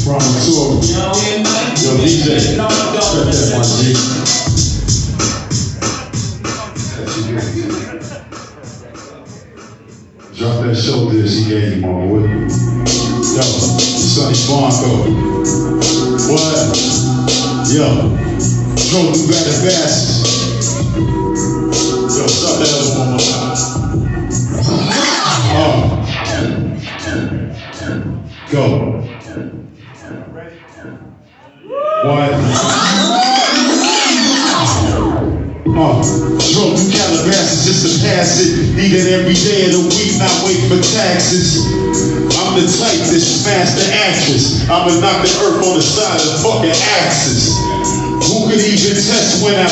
Promontory. Yo, DJ. Cut that one, G. Drop that shoulder that she gave you, mama. Yo, Sonny Blanco. What? Yo, drove through better bastards. Yo, stop that other one more time. Go. Drove through Calabasas just to pass it. Eat it every day of the week, not wait for taxes. I'm the type that smashed the actress. I'ma knock the earth on the side of fucking axes. Who could even test when I